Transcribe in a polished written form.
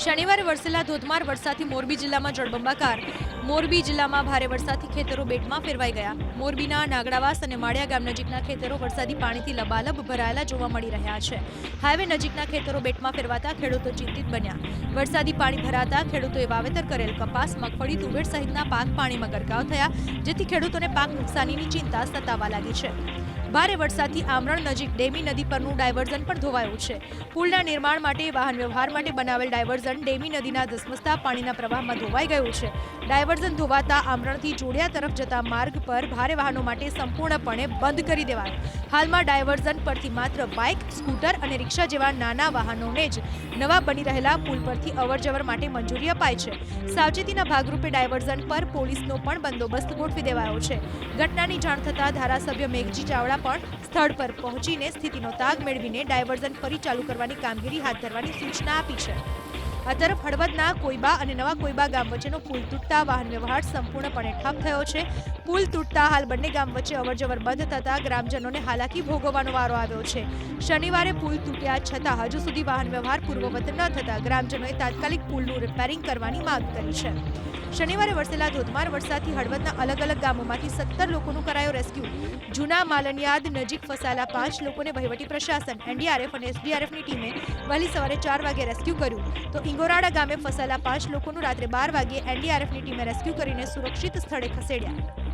શનિવારે વરસેલા ધોધમાર વરસાદથી મોરબી જિલ્લામાં જળબંબાકાર. મોરબી જિલ્લામાં ભારે વરસાદથી ખેતરો બેટમાં ફેરવાઈ ગયા. મોરબીના નાગડાવાસ અને માળિયા ગામ નજીકના ખેતરો વરસાદી પાણીથી લબાલબ ભરાયેલા જોવા મળી રહ્યા છે. હાઈવે નજીકના ખેતરો બેટમાં ફેરવાતા ખેડૂતો ચિંતિત બન્યા. વરસાદી પાણી ભરાતા ખેડૂતોએ વાવેતર કરેલ કપાસ, મગફળી, તુવેર સહિતના પાક પાણીમાં ગરકાવ થયા, જેથી ખેડૂતોને પાક નુકસાનીની ચિંતા સતાવા લાગી છે. ભારે વરસાદથી આમરણ નજીક ડેમી નદી પરનું ડાયવર્ઝન પણ ધોવાયું છે. પુલના નિર્માણ માટે વાહન વ્યવહાર માટે બનાવેલ ડાયવર્ઝન ડેમી નદીના ધસમસતા પાણીના પ્રવાહમાં ધોવાઈ ગયું છે. ડાયવર્ઝન ધોવાતા આમરણથી જોડિયા તરફ જતા માર્ગ પર ભારે વાહનો માટે સંપૂર્ણપણે બંધ કરી દેવાયો. હાલમાં ડાયવર્ઝન પરથી માત્ર બાઇક, સ્કૂટર અને રિક્ષા જેવા નાના વાહનોને જ નવા બની રહેલા પુલ પરથી અવરજવર માટે મંજૂરી અપાઈ છે. સાવચેતીના ભાગરૂપે ડાયવર્ઝન પર પોલીસનો પણ બંદોબસ્ત ગોઠવી દેવાયો છે. ઘટનાની જાણ થતાં ધારાસભ્ય મેઘજી ચાવડા પણ સ્થળ પર પહોંચીને સ્થિતિનો તાગ મેળવીને ડાયવર્ઝન ફરી ચાલુ કરવાની કામગીરી હાથ ધરવાની સૂચના આપી છે. આ તરફ હળવદના કોઈબા અને નવા કોઈબા ગામ વચ્ચેનો પુલ તૂટતા વાહન વ્યવહાર સંપૂર્ણપણે ઠપ થયો છે. પુલ તૂટતા હાલ બંને ગામ વચ્ચે અવરજવર બંધ થતા ગ્રામજનોને હાલાકી ભોગવવાનો વારો આવ્યો છે. શનિવારે પુલ તૂટ્યા છતાં હજુ સુધી વાહન વ્યવહાર પૂર્વવત ન થતા ગ્રામજનોએ તાત્કાલિક પુલનું રિપેરિંગ કરવાની માંગ કરી છે. શનિવારે વરસેલા ધોધમાર વરસાદથી હળવદના અલગ અલગ ગામોમાંથી 17 લોકોનું કરાયું રેસ્ક્યુ. જૂના માલણિયાદ નજીક ફસાયેલા 5 લોકોને વહીવટી પ્રશાસન, એનડીઆરએફ અને એસડીઆરએફની ટીમે વહેલી સવારે 4 વાગે રેસ્ક્યુ કર્યું. તો ઇંગોરાડા ગામે ફસાયેલા 5 લોકોનું રાત્રે 12 વાગે એનડીઆરએફની ટીમે રેસ્ક્યુ કરીને સુરક્ષિત સ્થળે ખસેડ્યા.